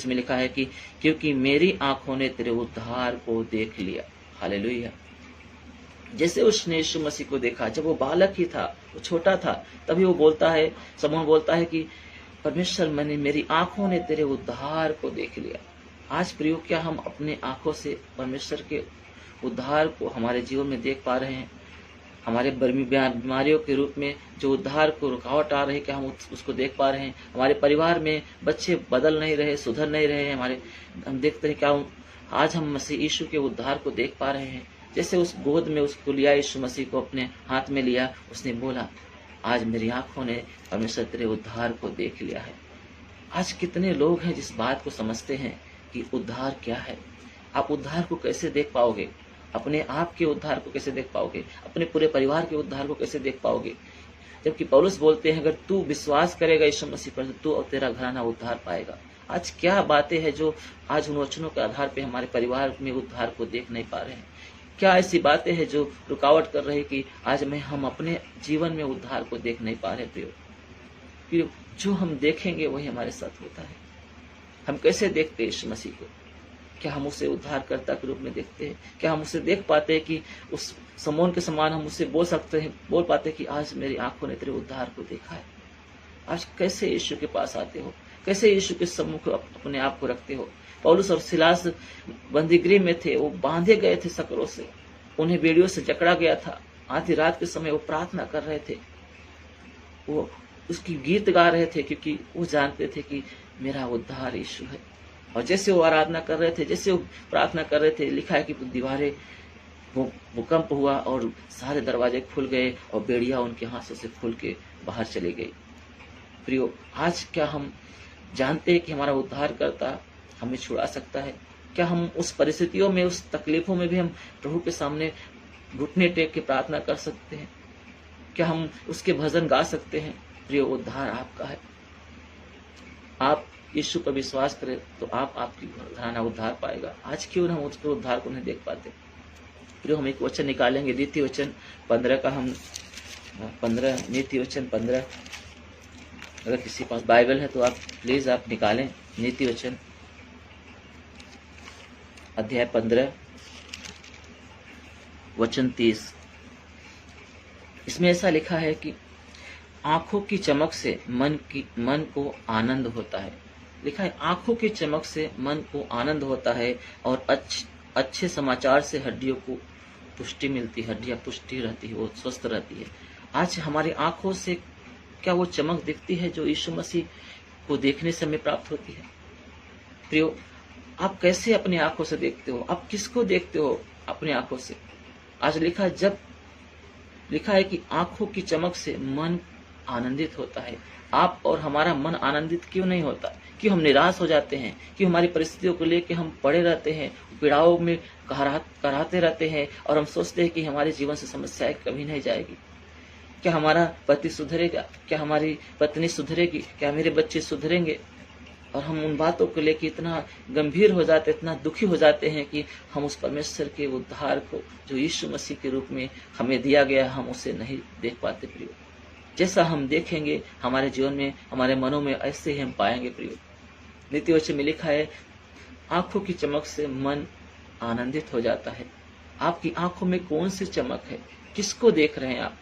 इसमें लिखा है कि क्योंकि मेरी आंखों ने तेरे उद्धार को देख लिया। हालेलुया। जैसे उसने यीशु मसीह को देखा, जब वो बालक ही था, वो छोटा था, तभी वो बोलता है, समूह बोलता है कि परमेश्वर, मैंने, मेरी आंखों ने तेरे उद्धार को देख लिया। आज प्रियो, क्या हम अपने आंखों से परमेश्वर के उद्धार को हमारे जीवन में देख पा रहे हैं? हमारे बीमारियों के रूप में जो उद्धार को रुकावट आ रही है, क्या हम उसको देख पा रहे हैं? हमारे परिवार में बच्चे बदल नहीं रहे, सुधर नहीं रहे हैं, हम देखते हैं, क्या आज हम मसीह यीशु के उद्धार को देख पा रहे हैं? जैसे उस गोद में उसको लिया, यीशु मसीह को अपने हाथ में लिया, उसने बोला, आज मेरी आंखों ने परमेश्वर तेरे उद्धार को देख लिया है। आज कितने लोग हैं जिस बात को समझते हैं कि उद्धार क्या है? आप उद्धार को कैसे देख पाओगे? अपने आप के उद्धार को कैसे देख पाओगे? अपने पूरे परिवार के उद्धार को कैसे देख पाओगे? जबकि पौलुस बोलते हैं, अगर तू विश्वास करेगा यीशु मसीह पर, तो तू और तेरा घराना उद्धार पाएगा। आज क्या बातें हैं जो आज उन वचनों के आधार पे हमारे परिवार में उद्धार को देख नहीं पा रहे हैं? क्या ऐसी बातें हैं जो रुकावट कर रही कि आज हम अपने जीवन में उद्धार को देख नहीं पा रहे? प्रियो, जो हम देखेंगे वही हमारे साथ होता है। हम कैसे देखते हैं यीशु मसीह को? क्या हम उसे उद्धारकर्ता के रूप में देखते हैं? क्या हम उसे देख पाते हैं कि उस समौन के समान हम उससे बोल पाते हैं कि आज मेरी आंखों ने तेरे उद्धार को देखा है? आज कैसे यीशु के पास आते हो? कैसे यीशु के सम्मुख अपने आप को रखते हो? पौलुस और सिलास बंदीगृह में थे, वो बांधे गए थे सकरों से, उन्हें बेड़ियों से जकड़ा गया था। आधी रात के समय वो प्रार्थना कर रहे थे, वो उसकी गीत गा रहे थे, क्योंकि वो जानते थे कि मेरा उद्धार यीशु है। और जैसे वो आराधना कर रहे थे, जैसे वो प्रार्थना कर रहे थे, लिखा है कि दीवारें, भूकंप हुआ और सारे दरवाजे खुल गए और बेड़िया उनके हाथों से खुल के बाहर चले गई। प्रियो, आज क्या हम जानते हैं कि हमारा उद्धार करता हमें छुड़ा सकता है? क्या हम उस परिस्थितियों में, उस तकलीफों में भी हम प्रभु के सामने घुटने टेक के प्रार्थना कर सकते हैं? क्या हम उसके भजन गा सकते हैं? प्रियो, उद्धार आपका है। आप यीशु पर विश्वास करें तो आपकी घराना उद्धार पाएगा। आज क्यों हम उसके उद्धार को नहीं देख पाते? प्रियो, हम एक वचन निकालेंगे, नीति वचन 15 का, हम 15, नीति वचन 15। अगर किसी पास बाइबल है तो आप प्लीज आप निकालें। नीति वचन अध्याय 15 वचन 30। इसमें ऐसा लिखा है कि आंखों की चमक से मन को आनंद होता है। लिखा है, आंखों की चमक से मन को आनंद होता है और अच्छे समाचार से हड्डियों को पुष्टि मिलती है। हड्डियां पुष्टि रहती है, वो स्वस्थ रहती है। आज हमारी आंखों से क्या वो चमक दिखती है जो यीशु मसीह को देखने से हमें प्राप्त होती है? प्रियो, आप कैसे अपनी आंखों से देखते हो? आप किसको देखते हो अपनी आंखों से? आज लिखा है कि आंखों की चमक से मन आनंदित होता है। आप और हमारा मन आनंदित क्यों नहीं होता? क्यों हम निराश हो जाते हैं? क्यों हमारी परिस्थितियों को लेकर हम पड़े रहते हैं, पीड़ाओं में कराहते रहते हैं और हम सोचते हैं कि हमारे जीवन से समस्याएं कभी नहीं जाएगी? क्या हमारा पति सुधरेगा? क्या हमारी पत्नी सुधरेगी? क्या मेरे बच्चे सुधरेंगे? और हम उन बातों को लेकर इतना गंभीर हो जाते, इतना दुखी हो जाते हैं कि हम उस परमेश्वर के उद्धार को जो यीशु मसीह के रूप में हमें दिया गया, हम उसे नहीं देख पाते। प्रियो, जैसा हम देखेंगे हमारे जीवन में, हमारे मनों में, ऐसे ही हम पाएंगे। प्रियो, नीति वचन में लिखा है, आंखों की चमक से मन आनंदित हो जाता है। आपकी आंखों में कौन सी चमक है? किसको देख रहे हैं आप?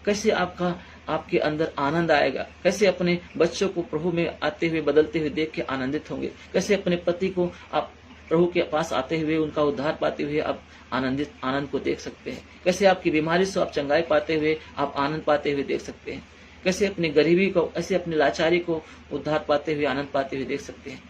कैसे आपके अंदर आनंद आएगा? कैसे अपने बच्चों को प्रभु में आते हुए, बदलते हुए देख के आनंदित होंगे? कैसे अपने पति को आप प्रभु के पास आते हुए, उनका उद्धार पाते हुए आप आनंद को देख सकते हैं? कैसे आपकी बीमारी से आप चंगाई पाते हुए आप आनंद पाते हुए देख सकते हैं? कैसे अपनी गरीबी को, ऐसे अपनी लाचारी को उद्धार पाते हुए, आनंद पाते हुए देख सकते हैं?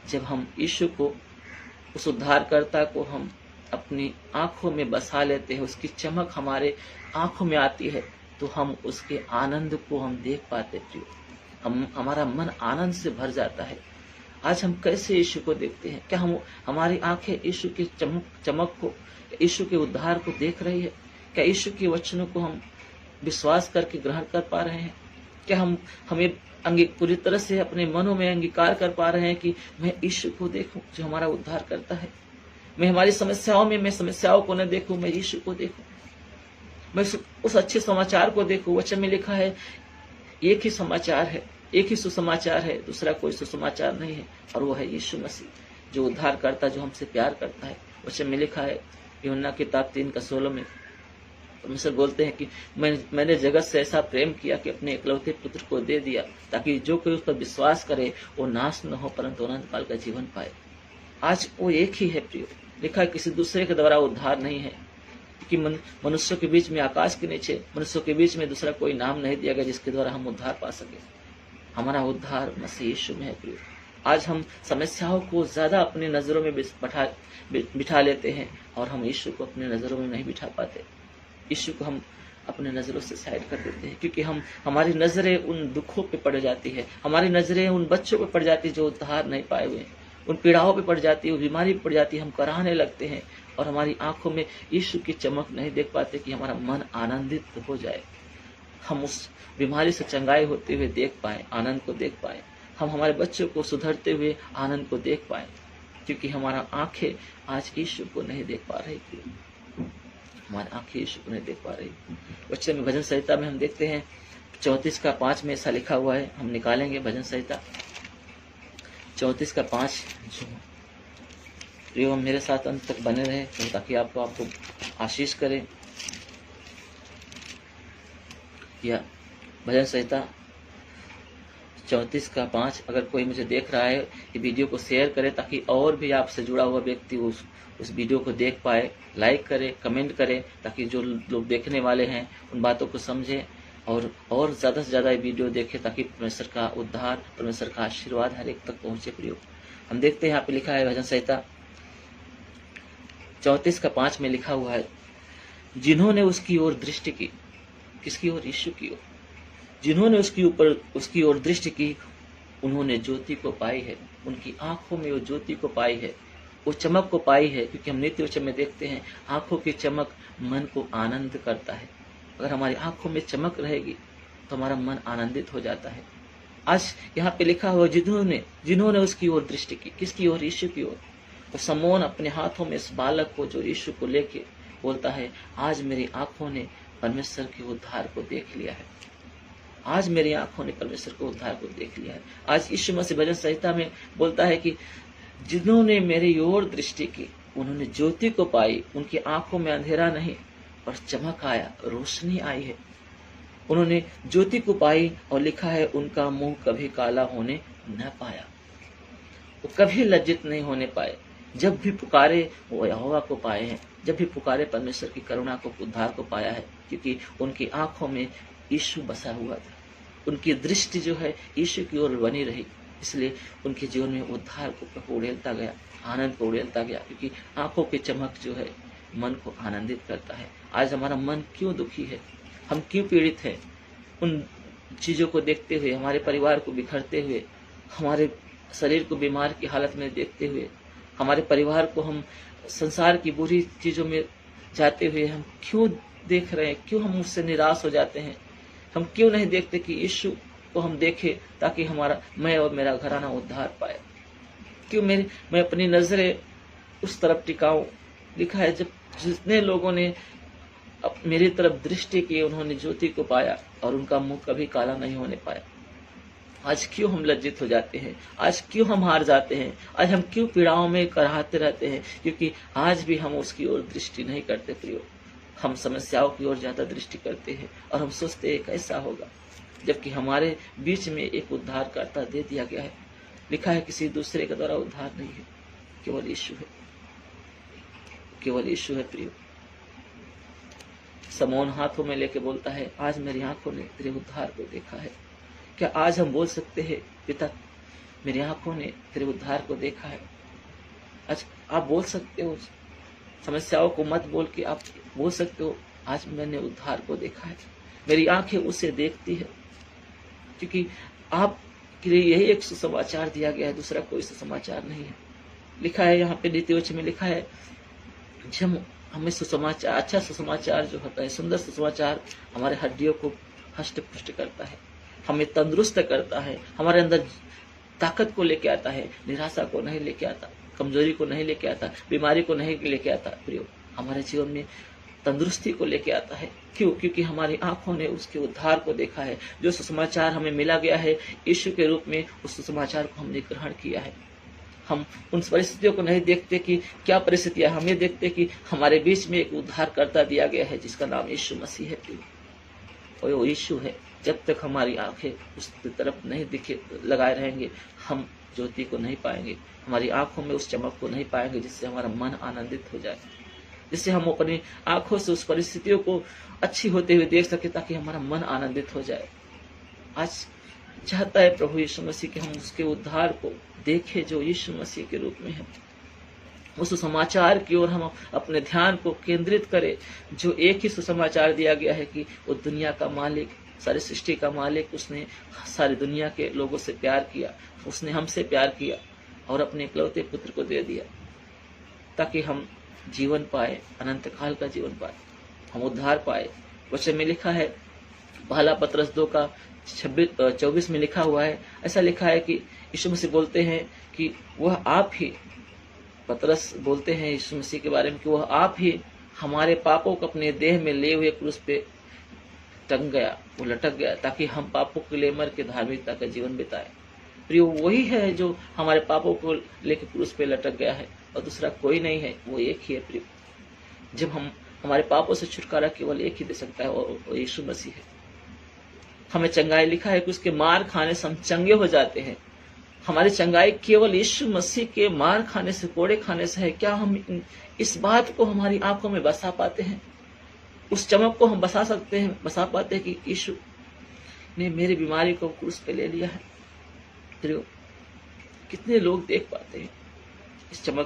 जब हम यीशु को, उस उद्धारकर्ता को हम अपनी आंखों में बसा लेते हैं, उसकी चमक हमारे आंखों में आती है, तो हम उसके आनंद को हम देख पाते। प्रियो, हमारा मन आनंद से भर जाता है। आज हम कैसे यीशु को देखते हैं? क्या हमारी आंखें यीशु की चमक को, यीशु के उद्धार को देख रही है? क्या यीशु के वचनों को हम विश्वास करके ग्रहण कर पा रहे हैं? क्या हमें पूरी तरह से अपने मनों में अंगीकार कर पा रहे हैं कि मैं यीशु को देखूं जो हमारा उद्धार करता है? मैं हमारी समस्याओं में, मैं समस्याओं को न देखूं, मैं यीशु को देखूं, मैं उस अच्छे समाचार को देखूं। वचन में लिखा है, एक ही समाचार है, एक ही सुसमाचार है, दूसरा कोई सुसमाचार नहीं है, और वो है यीशु मसीह, जो उद्धार करता, जो हमसे प्यार करता है। वचन में लिखा है यूहन्ना किताब 3:16 में परमेश्वर बोलते हैं कि मैंने जगत से ऐसा प्रेम किया कि अपने इकलौते पुत्र को दे दिया, ताकि जो कोई उस पर विश्वास करे वो नाश न हो परंतु अनंत काल का जीवन पाए। आज वो एक ही है प्रियो, लिखा है किसी दूसरे के द्वारा उद्धार नहीं है, कि मनुष्यों के बीच में, आकाश के नीचे मनुष्यों के बीच में दूसरा कोई नाम नहीं दिया गया जिसके द्वारा हम उद्धार पा सके। हमारा उद्धार मसीह यीशु में है प्रियो। आज हम समस्याओं को ज्यादा अपनी नजरों में बिठा लेते हैं और हम यीशु को अपनी नजरों में नहीं बिठा पाते। यीशु को हम अपने नजरों से साइड कर देते हैं, क्योंकि हमारी नजरें उन दुखों पे पड़ जाती है, हमारी नजरें उन बच्चों पे पड़ जाती है जो उद्धार नहीं पाए हुए, उन पीड़ाओं पे पड़ जाती है, बीमारी पे पड़ जाती है, हम कराहने लगते हैं और हमारी आंखों में यीशु की चमक नहीं देख पाते कि हमारा मन आनंदित हो जाए, हम उस बीमारी से चंगाई होते हुए देख पाए, आनंद को देख पाए, हम हमारे बच्चों को सुधरते हुए आनंद को देख पाए, क्योंकि हमारा आंखें आज यीशु को नहीं देख पा रही थी, हमारी आंखें यीशु को नहीं देख पा रही। बच्चे में भजन संहिता में हम देखते हैं 34:5 में ऐसा लिखा हुआ है, हम निकालेंगे भजन संहिता 34:5। जो मेरे साथ अंत तक बने रहे तो ताकि आपको आशीष करे। या भजन संहिता 34:5, अगर कोई मुझे देख रहा है ये वीडियो को शेयर करे ताकि और भी आपसे जुड़ा हुआ व्यक्ति उस वीडियो को देख पाए, लाइक करे, कमेंट करे, ताकि जो लोग देखने वाले हैं उन बातों को समझे और ज्यादा से ज्यादा ये वीडियो देखे, ताकि परमेश्वर का उद्धार, परमेश्वर का आशीर्वाद हर एक तक पहुंचे। प्रियो, हम देखते हैं यहाँ पे लिखा है भजन संहिता 34:5 में लिखा हुआ है, जिन्होंने उसकी ओर दृष्टि की, किसकी ओर? यीशु की ओर। जिन्होंने उसकी ओर दृष्टि की उन्होंने ज्योति को पाई है, उनकी आंखों में वो ज्योति को पाई है, वो चमक को पाई है। क्योंकि हम नित्य वचन में देखते हैं आंखों की चमक मन को आनंद करता है। अगर हमारी आंखों में चमक रहेगी तो हमारा मन आनंदित हो जाता है। आज यहाँ पे लिखा हुआ जिन्होंने उसकी ओर दृष्टि की, किसकी ओर? यीशु की ओर। तो समौन अपने हाथों में इस बालक को, जो यीशु को लेके बोलता है, आज मेरी आंखों ने परमेश्वर के उद्धार को देख लिया है, आज मेरी आंखों ने परमेश्वर को उद्धार को देख लिया है। आज यीशु मसीह भजन संहिता में बोलता है कि जिन्होंने मेरी ओर दृष्टि की उन्होंने ज्योति को पाई, उनकी आंखों में अंधेरा नहीं और चमक आया, रोशनी आई है। उन्होंने ज्योति को पाई और लिखा है उनका मुंह कभी काला होने न पाया, वो कभी लज्जित नहीं होने पाए। जब भी पुकारे वो यहोवा को पाए हैं, जब भी पुकारे परमेश्वर की करुणा को, उद्धार को पाया है, क्योंकि उनकी आंखों में यीशु बसा हुआ था, उनकी दृष्टि जो है यीशु की ओर बनी रही, इसलिए उनके जीवन में उद्धार को उड़ेलता गया, आनंद को उड़ेलता गया, क्योंकि आंखों की चमक जो है मन को आनंदित करता है। आज हमारा मन क्यों दुखी है, हम क्यों पीड़ित हैं? उन चीजों को देखते हुए, हमारे परिवार को बिखरते हुए, हमारे शरीर को बीमार की हालत में देखते हुए, हमारे परिवार को हम संसार की बुरी चीजों में जाते हुए हम क्यों देख रहे हैं? क्यों हम उससे निराश हो जाते हैं? हम क्यों नहीं देखते कि यीशु को हम देखें ताकि मैं और मेरा घराना उद्धार पाए? क्यों मैं अपनी नजरें उस तरफ टिकाऊं? लिखा है जब जितने लोगों ने मेरी तरफ दृष्टि की उन्होंने ज्योति को पाया और उनका मुंह कभी काला नहीं होने पाया। आज क्यों हम लज्जित हो जाते हैं? आज क्यों हम हार जाते हैं? आज हम क्यों पीड़ाओं में कराहते रहते हैं? क्योंकि आज भी हम उसकी ओर दृष्टि नहीं करते प्रियो। हम समस्याओं की ओर ज्यादा दृष्टि करते हैं और हम सोचते हैं कैसा होगा, जबकि हमारे बीच में एक उद्धारकर्ता दे दिया गया है। लिखा है किसी दूसरे के द्वारा उद्धार नहीं है, केवल यीशु है, केवल यीशु है प्रियो। समौन हाथों में लेके बोलता है, आज मेरी आंखों ने तेरे उद्धार को देखा है। क्या आज हम बोल सकते हैं, पिता मेरी आंखों ने तेरे उद्धार को देखा है? आज आप बोल सकते हो, समस्याओं को मत बोल के आप बोल सकते हो, आज मैंने उद्धार को देखा है, मेरी आंखें उसे देखती है। क्योंकि आपके लिए यही एक सुसमाचार दिया गया है, दूसरा कोई सुसमाचार नहीं है। लिखा है यहाँ पे नीति वचन में लिखा है, जब हमें सुसमाचार, अच्छा सुसमाचार जो होता है, सुंदर सुसमाचार हमारे हड्डियों को हष्ट पुष्ट करता है, हमें तंदुरुस्त करता है, हमारे अंदर ताकत को लेके आता है, निराशा को नहीं लेके आता, कमजोरी को नहीं लेके आता, बीमारी को नहीं लेके आता। प्रियो, हमारे जीवन में तंदुरुस्ती को लेके आता है। क्यों? क्योंकि हमारी आंखों ने उसके उद्धार को देखा है। जो सुसमाचार हमें मिला गया है यीशु के रूप में, उस सुसमाचार को हमने ग्रहण किया है। हम उन परिस्थितियों को नहीं देखते कि क्या परिस्थितियां, हम ये देखते कि हमारे बीच में एक उद्धारकर्ता दिया गया है जिसका नाम यीशु मसीह है। और वो यीशु है। जब तक हमारी आंखें उस तरफ नहीं दिखे लगाए रहेंगे, हम ज्योति को नहीं पाएंगे, हमारी आंखों में उस चमक को नहीं पाएंगे जिससे हमारा मन आनंदित हो जाए, जिससे हम अपनी आंखों से उस परिस्थितियों को अच्छी होते हुए देख सके, ताकि हमारा मन आनंदित हो जाए। आज चाहता है प्रभु यीशु मसीह कि हम उसके उद्धार को देखें जो यीशु मसीह के रूप में है। उस सुसमाचार की ओर हम अपने ध्यान को केंद्रित करें, जो एक ही सुसमाचार दिया गया है कि वो दुनिया का मालिक, सारी सृष्टि का मालिक, उसने सारी दुनिया के लोगों से प्यार किया, उसने हमसे प्यार किया और अपने इकलौते पुत्र को दे दिया, ताकि हम जीवन पाए, अनंत काल का जीवन पाए, हम उद्धार पाए। वचन में लिखा है, पहला पतरस 2 का 24 में लिखा हुआ है, ऐसा लिखा है कि यीशु मसीह बोलते हैं कि वह आप ही, पतरस बोलते हैं यीशु मसीह के बारे में कि वह आप ही हमारे पापों को अपने देह में ले हुए क्रूस पे टंग गया, वो लटक गया, ताकि हम पापों के लिए मर के धार्मिकता का जीवन बिताए। प्रियो, वही है जो हमारे पापों को लेकर क्रूस पे लटक गया है और दूसरा कोई नहीं है, वो एक ही है। प्रियो, जब हम हमारे पापों से छुटकारा केवल एक ही दे सकता है और यीशु मसीह है। हमें चंगाई लिखा है कि उसके मार खाने से हम चंगे हो जाते हैं। हमारी चंगाई केवल यीशु मसीह के मार खाने से, कोड़े खाने से है। क्या हम इस बात को हमारी आंखों में बसा पाते हैं? उस चमक को हम बसा पाते हैं कि यीशु ने मेरी बीमारी को क्रूस पे ले लिया है। कितने लोग देख पाते हैं इस चमक